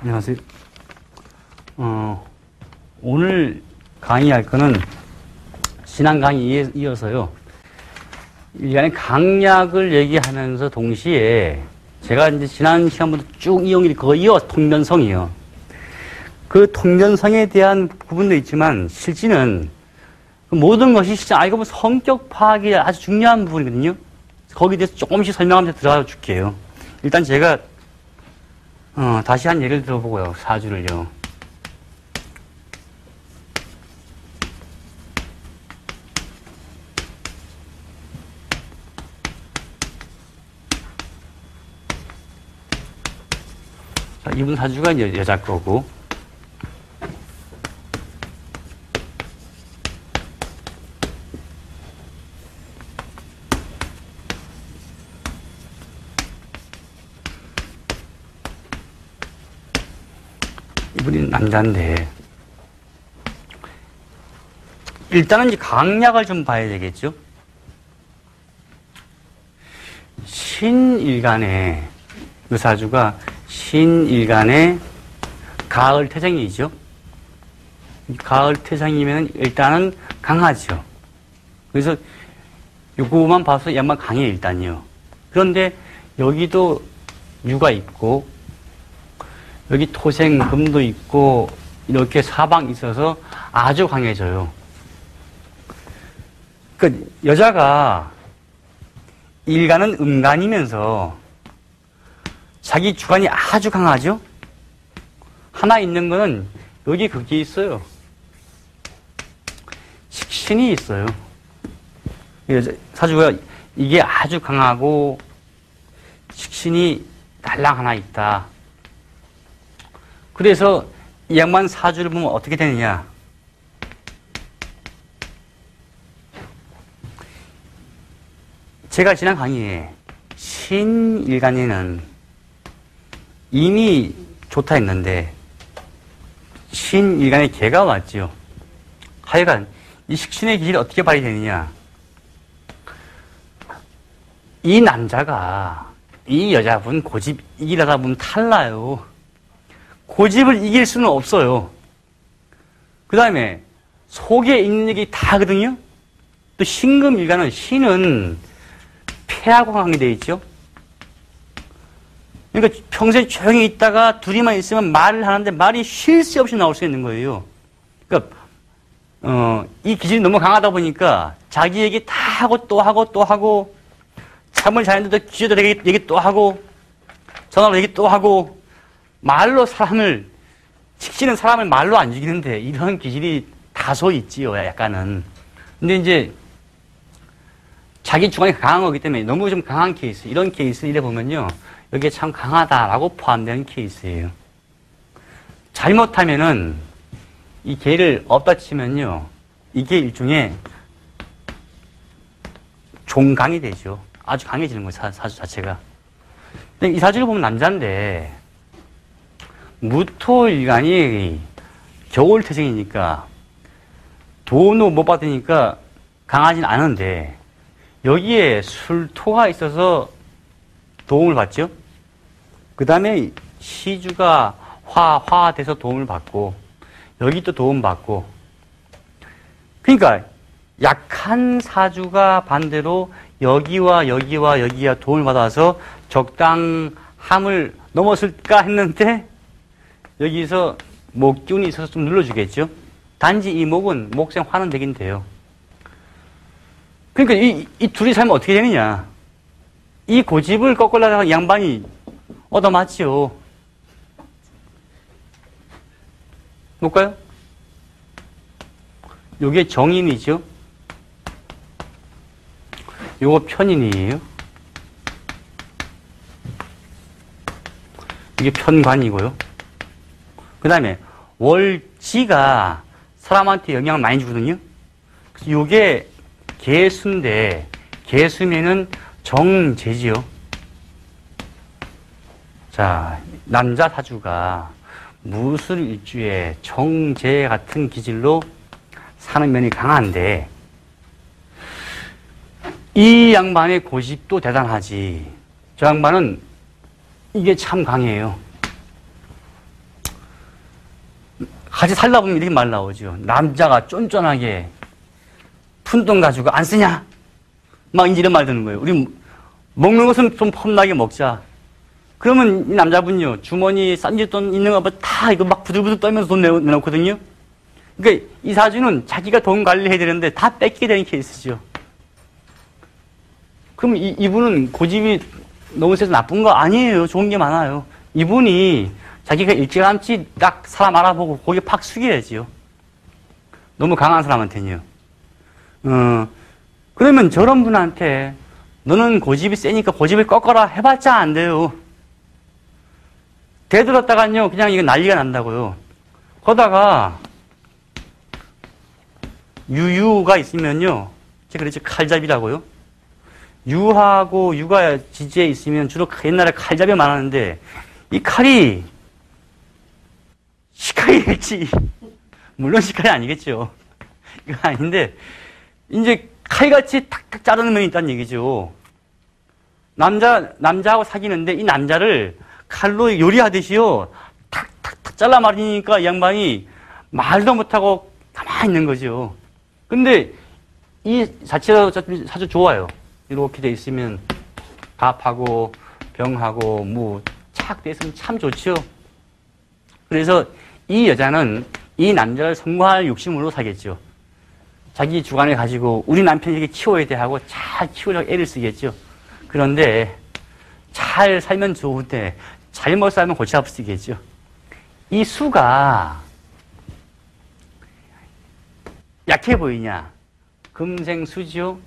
안녕하세요. 오늘 강의할 거는 지난 강의에 이어서요. 일간의 강약을 얘기하면서 동시에 제가 이제 지난 시간부터 쭉 이어온 게 그거 이어 통면성이에요. 그 통면성에 대한 부분도 있지만 실제는 모든 것이 진짜 알고 보면 성격 파악이 아주 중요한 부분이거든요. 거기에 대해서 조금씩 설명하면서 들어가 줄게요. 일단 제가 다시 한 예를 들어보고요. 사주를요. 자, 이분 사주가 이제 여자 거고, 이분이 남자인데, 일단은 이제 강약을 좀 봐야 되겠죠? 신일간의, 그 사주가 신일간의 가을 태생이죠. 가을 태생이면 일단은 강하죠. 그래서 요거만 봐서 양반 강해, 일단요. 그런데 여기도 유가 있고, 여기 토생, 금도 있고, 이렇게 사방이 있어서 아주 강해져요. 그러니까 여자가 일간은 음간이면서 자기 주관이 아주 강하죠? 하나 있는 거는 여기 그게 있어요. 식신이 있어요. 사주가 이게 아주 강하고 식신이 달랑 하나 있다. 그래서 이 양반 사주를 보면 어떻게 되느냐. 제가 지난 강의에 신일간에는 이미 좋다 했는데 신일간에 개가 왔죠. 하여간 이 식신의 기질이 어떻게 발휘되느냐. 이 남자가 이 여자분 고집 이기려다 보면 탈나요. 고집을 이길 수는 없어요. 그 다음에 속에 있는 얘기 다 하거든요. 또 신금일간은 신은 폐하고 강하게 되어 있죠. 그러니까 평소에 조용히 있다가 둘이만 있으면 말을 하는데 말이 쉴 새 없이 나올 수 있는 거예요. 그러니까 이 기질이 너무 강하다 보니까 자기 얘기 다 하고 또 하고 또 하고 잠을 자는데도 기저도 얘기 또 하고 전화로 얘기 또 하고 말로 사람을 식신은 사람을 말로 안 죽이는데 이런 기질이 다소 있지요. 약간은. 근데 이제 자기 주관이 강한 거기 때문에 너무 좀 강한 케이스, 이런 케이스 이래 보면요, 여기에 참 강하다라고 포함되는 케이스예요. 잘못하면은 이 개를 없다 치면요, 이게 일종의 종강이 되죠. 아주 강해지는 거예요, 사주 자체가. 근데 이 사주를 보면 남자인데 무토일간이 겨울 태생이니까 돈도 못 받으니까 강하진 않은데 여기에 술토가 있어서 도움을 받죠. 그 다음에 시주가 화돼서 도움을 받고 여기 또 도움 받고, 그러니까 약한 사주가 반대로 여기와 여기와 여기가 도움을 받아서 적당함을 넘었을까 했는데 여기서 목기운이 있어서 좀 눌러주겠죠. 단지 이 목은 목생 화는 되긴 돼요. 그러니까 이 둘이 살면 어떻게 되느냐. 이 고집을 꺾으려다가 양반이 얻어맞지요. 볼까요? 요게 정인이죠. 요거 편인이에요. 이게 편관이고요. 그 다음에 월지가 사람한테 영향을 많이 주거든요. 그래서 요게 개수인데 개수면은 정제지요. 자, 남자 사주가 무술일주에 정제 같은 기질로 사는 면이 강한데 이 양반의 고집도 대단하지. 저 양반은 이게 참 강해요. 같이 살다 보면 이렇게 말 나오죠. 남자가 쫀쫀하게 푼돈 가지고 안 쓰냐? 막 이제 이런 말 드는 거예요. 우리 먹는 것은 좀 폼나게 먹자. 그러면 이 남자분요, 주머니 싼짓돈 있는 거 다 이거 막 부들부들 떨면서 돈 내놓거든요. 그러니까 이 사주는 자기가 돈 관리해야 되는데 다 뺏기게 되는 케이스죠. 그럼 이분은 고집이 너무 세서 나쁜 거 아니에요. 좋은 게 많아요. 이분이 자기가 일찌감치 딱 사람 알아보고 고개 팍 숙여야지요. 너무 강한 사람한테는요. 그러면 저런 분한테 너는 고집이 세니까 고집을 꺾어라 해봤자 안 돼요. 대들었다간요, 그냥 이거 난리가 난다고요. 거다가 유유가 있으면요, 제가 그랬죠. 칼잡이라고요. 유하고 유가 지지에 있으면 주로 옛날에 칼잡이가 많았는데 이 칼이 시칼이 될지, 물론 시칼이 아니겠죠. 이거 아닌데 이제 칼같이 탁탁 자르는 면이 있다는 얘기죠. 남자하고 사귀는데 이 남자를 칼로 요리하듯이요, 탁탁탁 잘라말리니까 이 양반이 말도 못하고 가만히 있는 거죠. 근데 이 자체가 아주 좋아요. 이렇게 돼 있으면 밥하고 병하고 무 착 돼 있으면 참 좋죠. 그래서 이 여자는 이 남자를 성공할 욕심으로 사겠죠. 자기 주관을 가지고 우리 남편이 이렇게 키워야 돼 하고 잘 키우려고 애를 쓰겠죠. 그런데 잘 살면 좋은데 잘못 살면 골치 아프시겠죠. 이 수가 약해 보이냐? 금생수죠.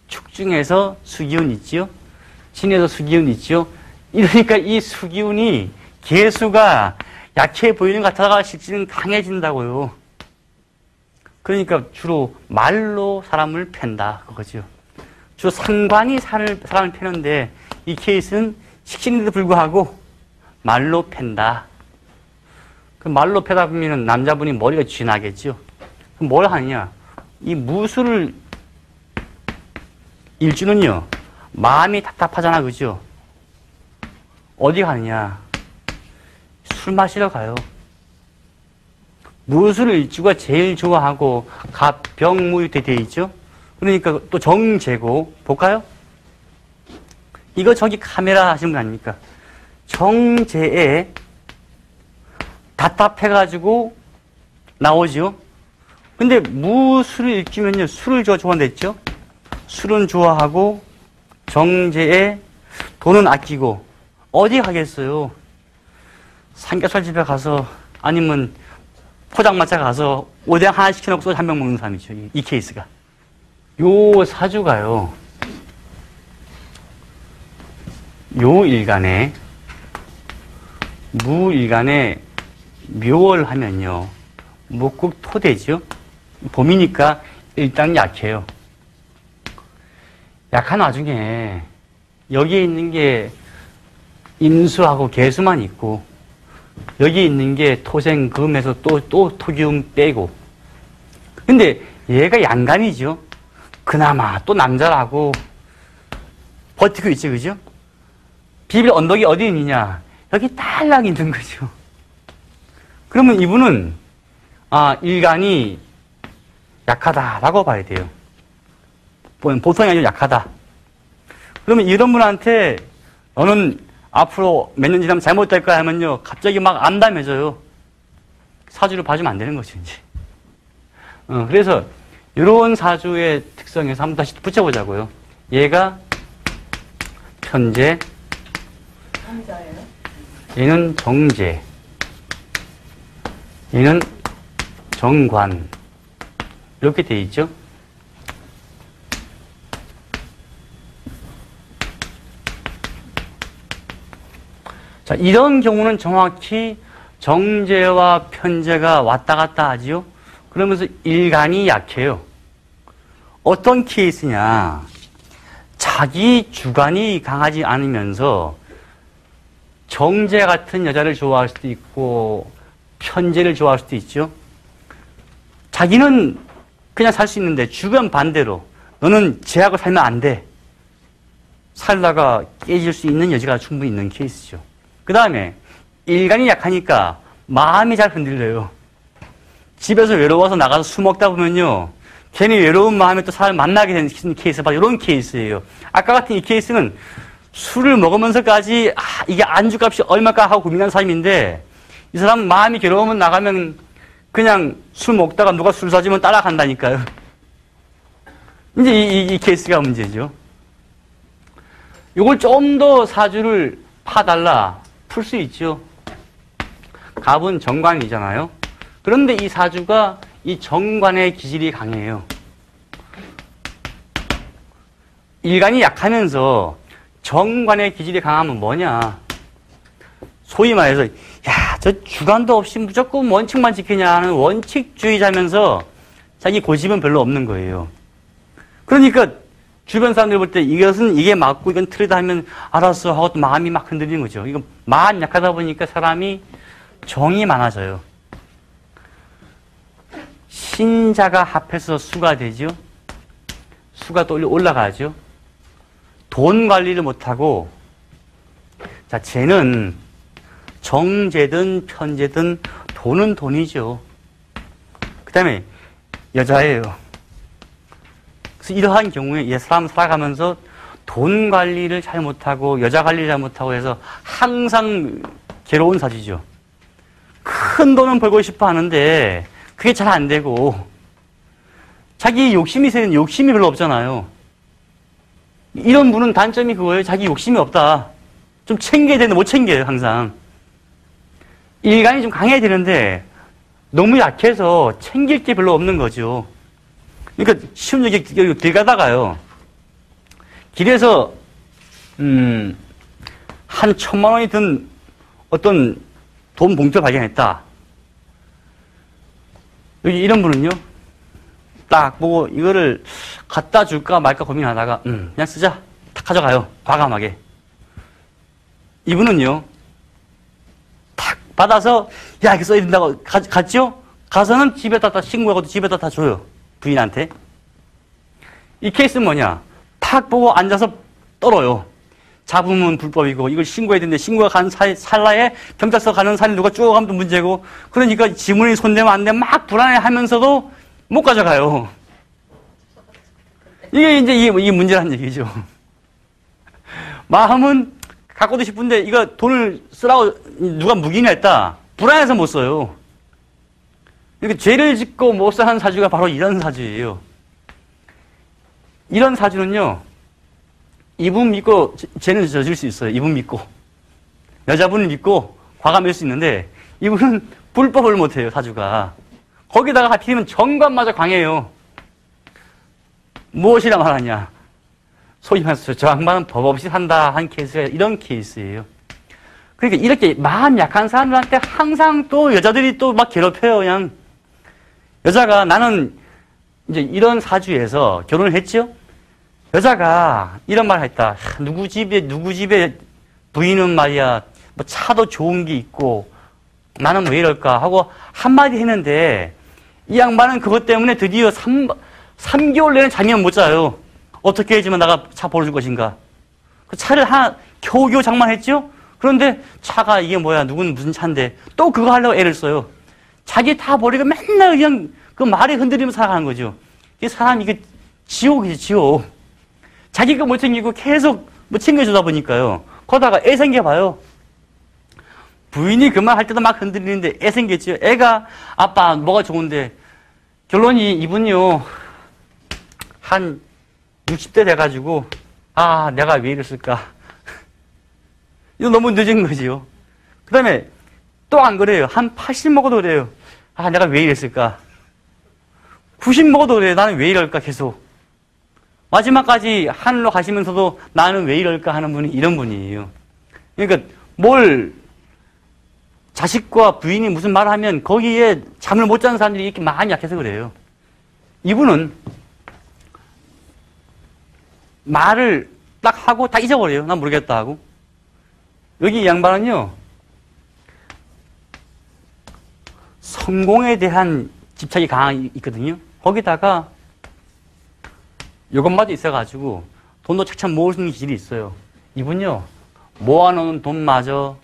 축 중에서 수기운 있지요. 신에서 수기운 있죠. 이러니까 이 수기운이 개수가 약해 보이는 것 같다가 실질은 강해진다고요. 그러니까 주로 말로 사람을 팬다 그거죠. 주로 상관이 사람을 패는데 이 케이스는 식신인데도 불구하고 말로 팬다. 그 말로 패다 보면 남자분이 머리가 쥐나겠죠. 그럼 뭘 하느냐? 이 무술을 일주는요, 마음이 답답하잖아, 그죠? 어디 가느냐? 술 마시러 가요. 무술을 일주가 제일 좋아하고 갑병무유대 돼 있죠? 그러니까 또 정제고, 볼까요? 이거 저기 카메라 하신 분 아닙니까? 정제에 답답해가지고 나오죠? 근데 무술을 일주면요, 술을 좋아한댔죠? 술은 좋아하고 정제에 돈은 아끼고 어디 가겠어요? 삼겹살 집에 가서 아니면 포장마차 가서 오뎅 하나 시켜놓고 소주 한 병 먹는 사람이죠. 이 케이스가. 요 사주가요. 요 일간에 무일간에 묘월 하면요. 목국토대죠. 봄이니까 일단 약해요. 약한 와중에 여기에 있는 게 임수하고 개수만 있고 여기 있는 게 토생금에서 또 토기운 빼고. 근데 얘가 양간이죠. 그나마 또 남자라고 버티고 있지, 그죠? 비빌 언덕이 어디 있느냐? 여기 딸랑 있는 거죠. 그러면 이분은 일간이 약하다라고 봐야 돼요. 보통이 아니라 약하다. 그러면 이런 분한테 너는 앞으로 몇 년 지나면 잘못될 거야 하면요, 갑자기 막 암담해져요. 사주를 봐주면 안 되는 거죠, 이제. 그래서 이런 사주의 특성에서 한번 다시 붙여보자고요. 얘가 편재, 얘는 정재, 얘는 정관, 이렇게 돼 있죠. 자, 이런 경우는 정확히 정제와 편제가 왔다 갔다 하지요. 그러면서 일간이 약해요. 어떤 케이스냐? 자기 주관이 강하지 않으면서 정제 같은 여자를 좋아할 수도 있고 편제를 좋아할 수도 있죠. 자기는 그냥 살 수 있는데 주변 반대로 너는 쟤하고 살면 안 돼. 살다가 깨질 수 있는 여지가 충분히 있는 케이스죠. 그 다음에 일간이 약하니까 마음이 잘 흔들려요. 집에서 외로워서 나가서 술 먹다 보면요. 괜히 외로운 마음에 또 사람을 만나게 되는 케이스가 바로 이런 케이스예요. 아까 같은 이 케이스는 술을 먹으면서까지 이게 안주값이 얼마까 하고 고민한 사람인데 이 사람 마음이 괴로우면 나가면 그냥 술 먹다가 누가 술 사주면 따라간다니까요. 이제 이 케이스가 문제죠. 이걸 좀 더 사주를 파달라 풀 수 있죠. 갑은 정관이잖아요. 그런데 이 사주가 이 정관의 기질이 강해요. 일간이 약하면서 정관의 기질이 강하면 뭐냐. 소위 말해서 야, 저 주관도 없이 무조건 원칙만 지키냐 하는 원칙주의자면서 자기 고집은 별로 없는 거예요. 그러니까 주변 사람들 볼 때 이것은 이게 맞고 이건 틀리다 하면 알았어 하고 또 마음이 막 흔들리는 거죠. 이거 마음 약하다 보니까 사람이 정이 많아져요. 신자가 합해서 수가 되죠. 수가 또 올라가죠. 돈 관리를 못하고, 자, 쟤는 정제든 편제든 돈은 돈이죠. 그 다음에 여자예요. 그래서 이러한 경우에 이 사람 살아가면서 돈 관리를 잘 못하고 여자 관리를 잘 못하고 해서 항상 괴로운 사주죠. 큰 돈은 벌고 싶어 하는데 그게 잘 안 되고 자기 욕심이 세는 욕심이 별로 없잖아요. 이런 분은 단점이 그거예요. 자기 욕심이 없다. 좀 챙겨야 되는데 못 챙겨요. 항상. 일간이 좀 강해야 되는데 너무 약해서 챙길 게 별로 없는 거죠. 그러니까 쉬운 얘기 길 가다가요. 길에서 한 1,000만 원이 든 어떤 돈 봉투를 발견했다. 여기 이런 분은요. 딱 보고 이거를 갖다 줄까 말까 고민하다가 그냥 쓰자. 탁 가져가요. 과감하게. 이분은요. 탁 받아서 야 이렇게 써야 된다고 갔죠? 가서는 집에다 다 신고하고 집에다 다 줘요. 부인한테. 이 케이스는 뭐냐. 탁 보고 앉아서 떨어요. 잡으면 불법이고 이걸 신고해야 되는데 신고가 간 찰나에 경찰서 가는 사람이 누가 쪼가면 또 문제고 그러니까 지문이 손대면 안 돼 막 불안해하면서도 못 가져가요. 이게 이제 이게 문제라는 얘기죠. 마음은 갖고도 싶은데 이거 돈을 쓰라고 누가 묵인했다. 불안해서 못 써요. 그러니까 죄를 짓고 못 사는 사주가 바로 이런 사주예요. 이런 사주는요. 이분 믿고 죄는 저질 수 있어요. 이분 믿고. 여자분을 믿고 과감할 수 있는데 이분은 불법을 못해요. 사주가. 거기다가 하필이면 정관마저 강해요. 무엇이라 말하냐. 소위 말해서 저 양반은 법 없이 산다 한 케이스가 이런 케이스예요. 그러니까 이렇게 마음 약한 사람들한테 항상 또 여자들이 또 막 괴롭혀요. 그냥. 여자가 나는 이제 이런 사주에서 결혼을 했죠? 여자가 이런 말 했다. 누구 집에 부인은 말이야, 뭐 차도 좋은 게 있고, 나는 왜 이럴까 하고 한마디 했는데, 이 양반은 그것 때문에 드디어 3개월 내내 잠이 못 자요. 어떻게 해주면 나가 차 보여줄 것인가. 그 차를 겨우겨우 장만했죠? 그런데 차가 이게 뭐야, 누구는 무슨 차인데, 또 그거 하려고 애를 써요. 자기 다 버리고 맨날 그냥 그 말에 흔들리면서 살아가는 거죠. 이 사람 이게 지옥이지, 지옥. 자기가 못 챙기고 계속 뭐 챙겨주다 보니까요. 거다가 애 생겨봐요. 부인이 그 말 할 때도 막 흔들리는데 애 생겼죠. 애가 아빠 뭐가 좋은데 결론이 이분요 한 60대 돼가지고 아 내가 왜 이랬을까. 이거 너무 늦은 거지요. 그 다음에 또 안 그래요. 한 80 먹어도 그래요. 아 내가 왜 이랬을까. 90 먹어도 그래요. 나는 왜 이럴까 계속. 마지막까지 하늘로 가시면서도 나는 왜 이럴까 하는 분이 이런 분이에요. 그러니까 뭘 자식과 부인이 무슨 말을 하면 거기에 잠을 못 자는 사람들이 이렇게 마음이 약해서 그래요. 이분은 말을 딱 하고 다 잊어버려요. 난 모르겠다 하고. 여기 이 양반은요. 성공에 대한 집착이 있거든요. 거기다가 요것마저 있어가지고 돈도 착착 모을 수 있는 기질이 있어요. 이분요. 모아놓은 돈마저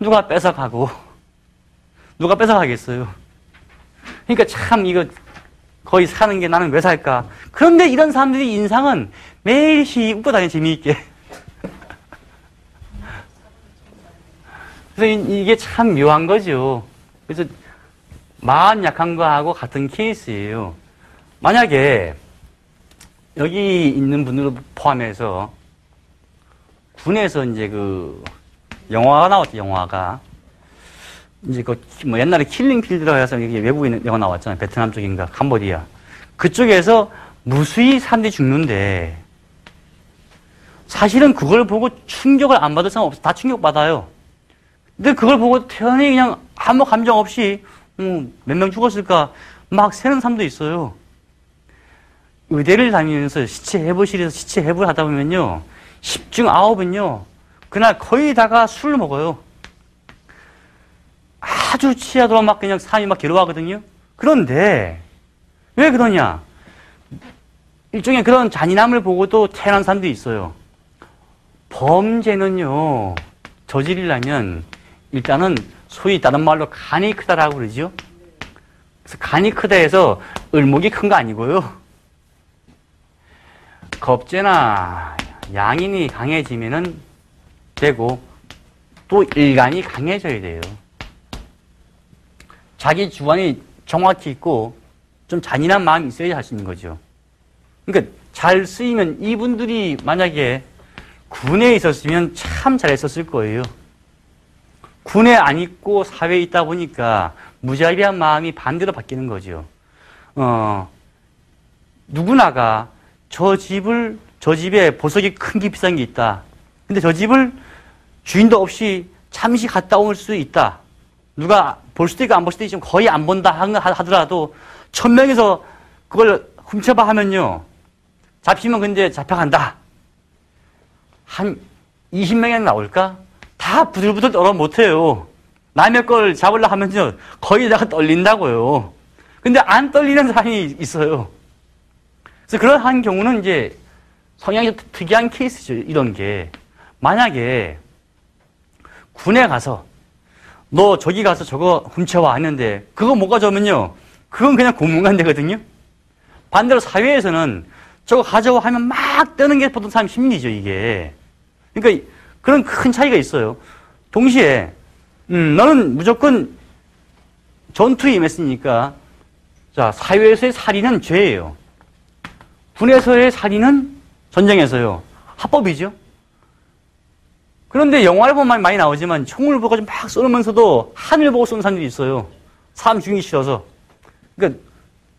누가 뺏어가고 누가 뺏어가겠어요. 그러니까 참 이거 거의 사는 게 나는 왜 살까? 그런데 이런 사람들이 인상은 매일씩 웃고 다녀, 재미있게. 그래서 이게 참 묘한 거죠. 그래서 마음 약한 거하고 같은 케이스예요. 만약에 여기 있는 분들을 포함해서 군에서 이제 그 영화가 나왔죠, 영화가. 이제 그 뭐 옛날에 킬링 필드라고 해서 이게 외국인 영화 나왔잖아요. 베트남 쪽인가, 캄보디아. 그쪽에서 무수히 사람들이 죽는데 사실은 그걸 보고 충격을 안 받을 사람 없어. 다 충격받아요. 근데 그걸 보고 태연히 그냥 아무 감정 없이 몇 명 죽었을까 막 세는 사람도 있어요. 의대를 다니면서 시체 해부실에서 시체 해부를 하다 보면요, 10중 9은요 그날 거의 다가 술을 먹어요. 아주 취하도록 막 그냥 사람이 막 괴로워하거든요. 그런데 왜 그러냐? 일종의 그런 잔인함을 보고도 태어난 사람도 있어요. 범죄는요 저지르려면 일단은 소위 다른 말로 간이 크다라고 그러죠. 그래서 간이 크다 해서 을목이 큰 거 아니고요. 겁재나 양인이 강해지면은 되고 또 일간이 강해져야 돼요. 자기 주관이 정확히 있고 좀 잔인한 마음이 있어야 할 수 있는 거죠. 그러니까 잘 쓰이면 이분들이 만약에 군에 있었으면 참 잘했었을 거예요. 군에 안 있고 사회에 있다 보니까 무자비한 마음이 반대로 바뀌는 거죠. 누구나가 저 집에 보석이 큰 게 비싼 게 있다. 근데 저 집을 주인도 없이 잠시 갔다 올 수 있다. 누가 볼 수도 있고 안 볼 수도 있지만 거의 안 본다 하더라도 1000명에서 그걸 훔쳐봐 하면요. 잡히면 근데 잡혀간다. 한 20명이나 나올까? 다 부들부들 떨어 못해요. 남의 걸 잡으려고 하면요. 거의 다가 떨린다고요. 근데 안 떨리는 사람이 있어요. 그래서 그러한 경우는 이제 성향이 특이한 케이스죠. 이런 게. 만약에 군에 가서 너 저기 가서 저거 훔쳐와 했는데 그거 못 가져오면요. 그건 그냥 고문관 되거든요. 반대로 사회에서는 저거 가져와 하면 막 뜨는 게 보통 사람 심리죠, 이게. 그러니까 그런 큰 차이가 있어요. 동시에 너는 무조건 전투에 임했으니까 자, 사회에서의 살인은 죄예요. 군에서의 살인은 전쟁에서요. 합법이죠. 그런데 영화를 보면 많이 나오지만 총을 보고 막 쏘면서도 하늘 보고 쏘는 사람들이 있어요. 사람 죽이기 싫어서. 그러니까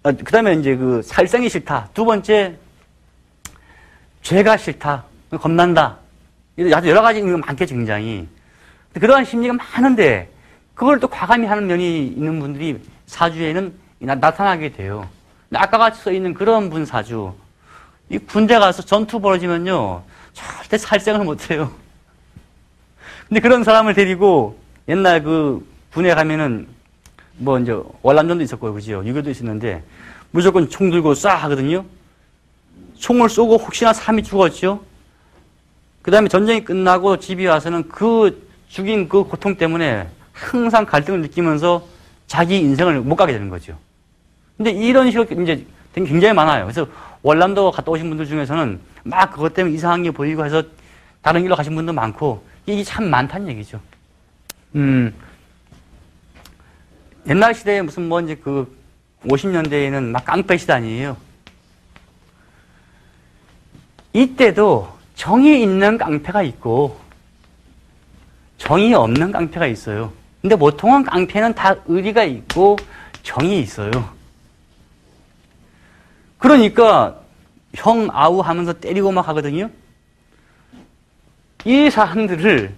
그 다음에 이제 그 살생이 싫다. 두 번째 죄가 싫다. 겁난다. 여러 가지 많겠죠, 굉장히. 그러한 심리가 많은데 그걸 또 과감히 하는 면이 있는 분들이 사주에는 나타나게 돼요. 아까 같이 써 있는 그런 분 사주. 이 군대 가서 전투 벌어지면요. 절대 살생을 못 해요. 근데 그런 사람을 데리고 옛날 그 군에 가면은 뭐 이제 월남전도 있었고 그죠? 유교도 있었는데 무조건 총 들고 쏴 하거든요. 총을 쏘고 혹시나 사람이 죽었죠. 그 다음에 전쟁이 끝나고 집에 와서는 그 죽인 그 고통 때문에 항상 갈등을 느끼면서 자기 인생을 못 가게 되는 거죠. 근데 이런 식으로 이제 굉장히 많아요. 그래서 월남도 갔다 오신 분들 중에서는 막 그것 때문에 이상한 게 보이고 해서 다른 길로 가신 분도 많고 이게 참 많다는 얘기죠. 옛날 시대에 무슨 뭐 이제 그 50년대에는 막 깡패 시대 아니에요. 이때도 정이 있는 깡패가 있고 정이 없는 깡패가 있어요. 근데 보통은 깡패는 다 의리가 있고 정이 있어요. 그러니까 형 아우 하면서 때리고 막 하거든요. 이 사람들을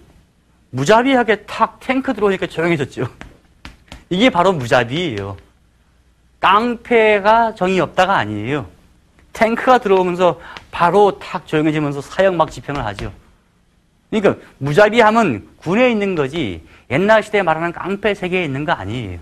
무자비하게 탁 탱크 들어오니까 조용해졌죠. 이게 바로 무자비예요. 깡패가 정이 없다가 아니에요. 탱크가 들어오면서 바로 탁 조용해지면서 사형 막 집행을 하죠. 그러니까 무자비함은 군에 있는 거지 옛날 시대에 말하는 깡패 세계에 있는 거 아니에요.